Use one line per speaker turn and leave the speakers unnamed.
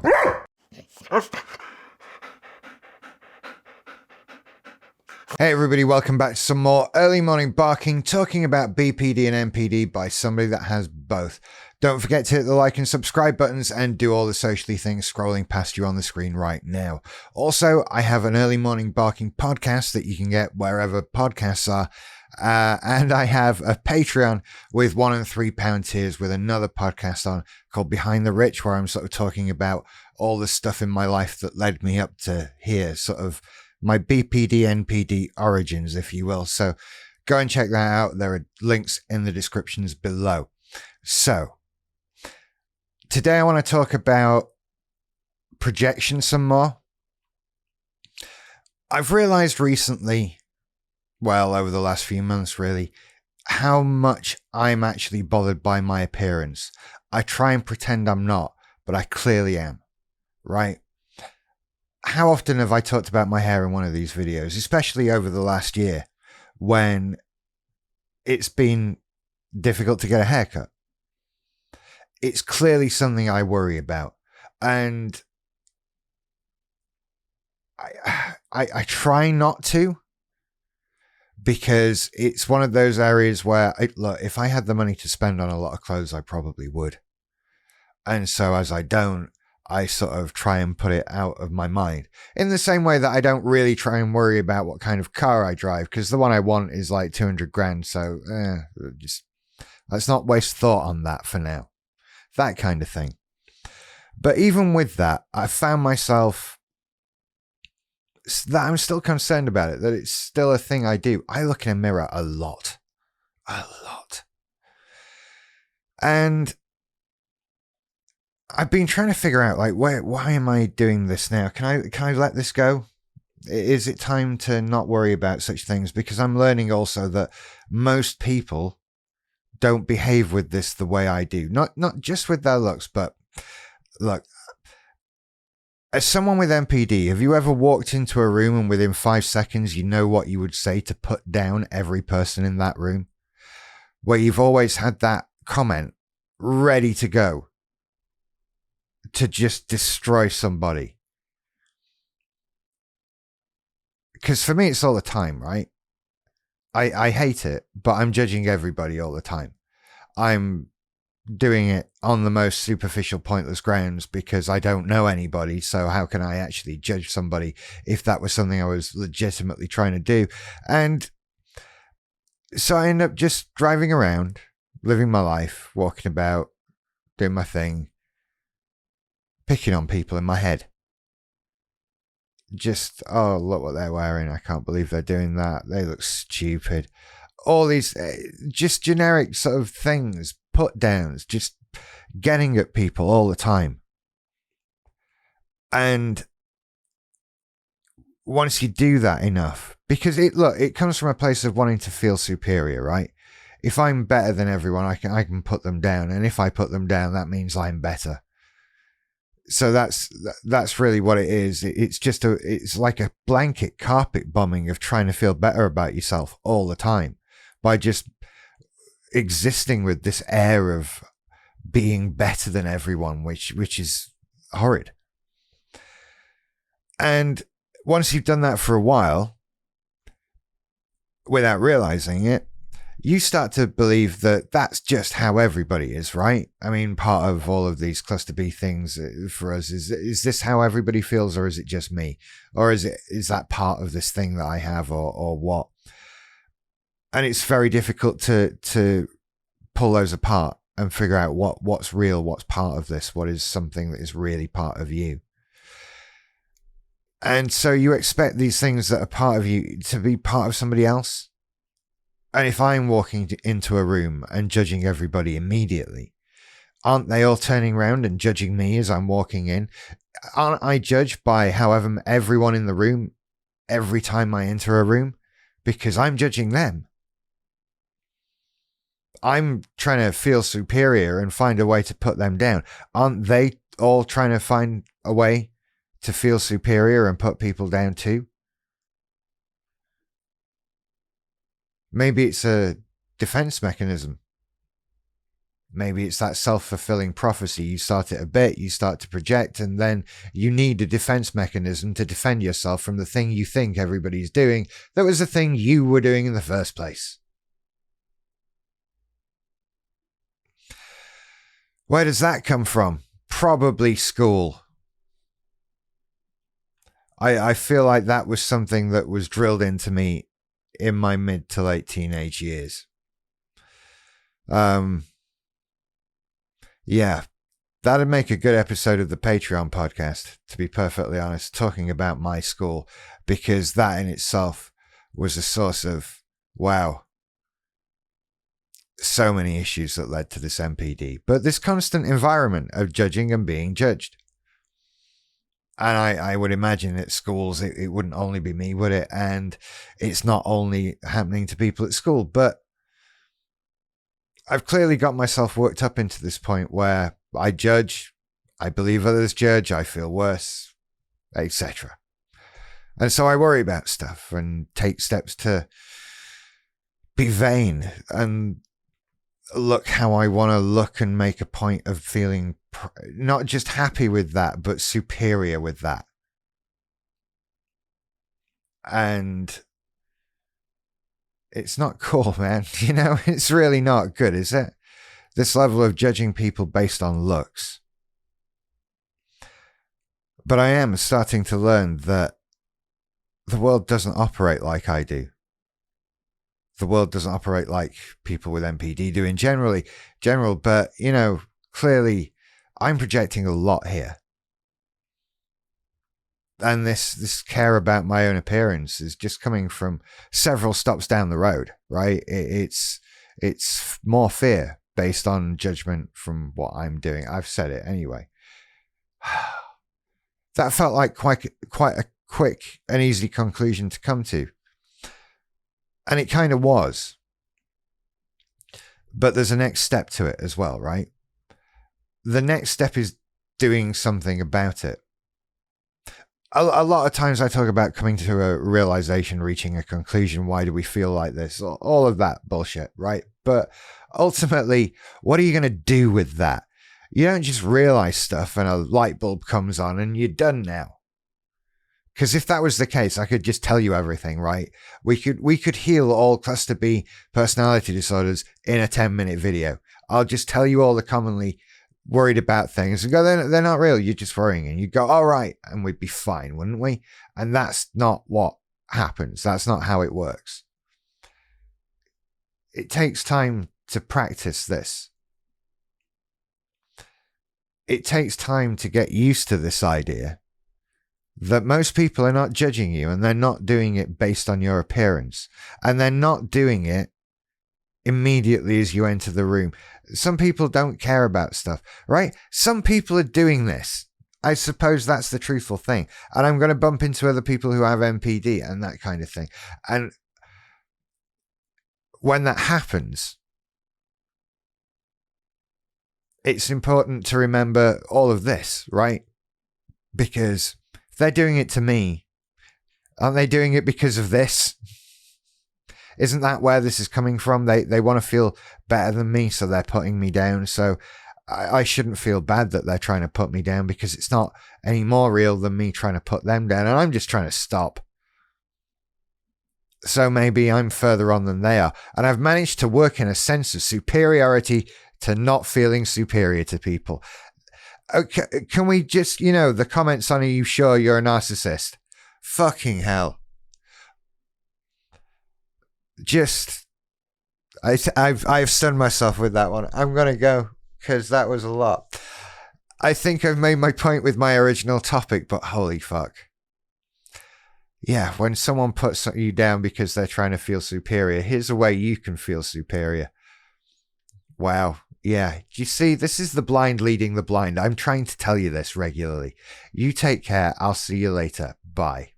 Hey everybody, welcome back to some more early morning barking, talking about BPD and NPD by somebody that has both. Don't forget to hit the like and subscribe buttons and do all the socially things scrolling past you on the screen right now. Also, I have an early morning barking podcast that you can get wherever podcasts are. And I have a Patreon with £1 and £3 tiers with another podcast on called Behind the Rich, where I'm sort of talking about all the stuff in my life that led me up to here, sort of my BPD NPD origins, if you will. So go and check that out. There are links in the descriptions below. So today I want to talk about projection some more. I've realized recently, well, over the last few months really, how much I'm actually bothered by my appearance. I try and pretend I'm not, but I clearly am, right? How often have I talked about my hair in one of these videos, especially over the last year when it's been difficult to get a haircut? It's clearly something I worry about. And I try not to, because it's one of those areas where, look, if I had the money to spend on a lot of clothes, I probably would. And so as I don't, I sort of try and put it out of my mind. In the same way that I don't really try and worry about what kind of car I drive, because the one I want is like 200 grand. So just let's not waste thought on that for now. That kind of thing. But even with that, I found myself that I'm still concerned about it, that it's still a thing I do. I look in a mirror a lot. And I've been trying to figure out, like, why am I doing this now? Can I let this go? Is it time to not worry about such things? Because I'm learning also that most people don't behave with this the way I do. Not just with their looks, but look, as someone with NPD, have you ever walked into a room and within 5 seconds you know what you would say to put down every person in that room? Where you've always had that comment ready to go to just destroy somebody. Because for me, it's all the time, right? I hate it, but I'm judging everybody all the time. I'm doing it on the most superficial, pointless grounds because I don't know anybody. So how can I actually judge somebody if that was something I was legitimately trying to do? And so I end up just driving around, living my life, walking about, doing my thing, picking on people in my head. Just, oh, look what they're wearing. I can't believe they're doing that. They look stupid. All these just generic sort of things, put downs, just getting at people all the time. And once you do that enough, because it comes from a place of wanting to feel superior, right? If I'm better than everyone, I can put them down. And if I put them down, that means I'm better. So that's really what it is. It's like a blanket carpet bombing of trying to feel better about yourself all the time by just existing with this air of being better than everyone, which is horrid. And once you've done that for a while, without realizing it, you start to believe that that's just how everybody is, right? I mean, part of all of these cluster B things for us is this how everybody feels, or is it just me? Or is that part of this thing that I have, or what? And it's very difficult to pull those apart and figure out what's real, what's part of this, what is something that is really part of you. And so you expect these things that are part of you to be part of somebody else. And if I'm walking into a room and judging everybody immediately, aren't they all turning around and judging me as I'm walking in? Aren't I judged by however everyone in the room every time I enter a room? Because I'm judging them. I'm trying to feel superior and find a way to put them down. Aren't they all trying to find a way to feel superior and put people down too? Maybe it's a defense mechanism. Maybe it's that self-fulfilling prophecy. You start it a bit, you start to project, and then you need a defense mechanism to defend yourself from the thing you think everybody's doing that was the thing you were doing in the first place. Where does that come from? Probably school. I feel like that was something that was drilled into me in my mid to late teenage years. Yeah, that'd make a good episode of the Patreon podcast, to be perfectly honest, talking about my school, because that in itself was a source of, wow, so many issues that led to this NPD. But this constant environment of judging and being judged. And I would imagine at schools, it wouldn't only be me, would it? And it's not only happening to people at school, but I've clearly got myself worked up into this point where I judge, I believe others judge, I feel worse, etc. And so I worry about stuff and take steps to be vain and look how I want to look and make a point of feeling not just happy with that, but superior with that. And it's not cool, man. You know, it's really not good, is it? This level of judging people based on looks. But I am starting to learn that the world doesn't operate like I do. The world doesn't operate like people with NPD do in general, but, you know, clearly I'm projecting a lot here. And this care about my own appearance is just coming from several stops down the road, right? It's more fear based on judgment from what I'm doing. I've said it anyway. That felt like quite a quick and easy conclusion to come to. And it kind of was. But there's a next step to it as well, right? The next step is doing something about it. A lot of times I talk about coming to a realization, reaching a conclusion. Why do we feel like this? All of that bullshit, right? But ultimately, what are you going to do with that? You don't just realize stuff and a light bulb comes on and you're done now. Because if that was the case, I could just tell you everything, right? We could heal all cluster B personality disorders in a 10-minute video. I'll just tell you all the commonly worried about things and go, they're not real. You're just worrying. And you go, all right. And we'd be fine, wouldn't we? And that's not what happens. That's not how it works. It takes time to practice this. It takes time to get used to this idea that most people are not judging you and they're not doing it based on your appearance. And they're not doing it immediately as you enter the room. Some people don't care about stuff, right? Some people are doing this. I suppose that's the truthful thing. And I'm going to bump into other people who have NPD and that kind of thing. And when that happens, it's important to remember all of this, right? Because if they're doing it to me, aren't they doing it because of this? Isn't that where this is coming from? They want to feel better than me, so they're putting me down. So I shouldn't feel bad that they're trying to put me down because it's not any more real than me trying to put them down. And I'm just trying to stop. So maybe I'm further on than they are. And I've managed to work in a sense of superiority to not feeling superior to people. Okay, can we just, the comments on, are you sure you're a narcissist? Fucking hell. I've stunned myself with that one. I'm going to go because that was a lot. I think I've made my point with my original topic, but holy fuck. Yeah, when someone puts you down because they're trying to feel superior, here's a way you can feel superior. Wow. Yeah, you see, this is the blind leading the blind. I'm trying to tell you this regularly. You take care. I'll see you later. Bye.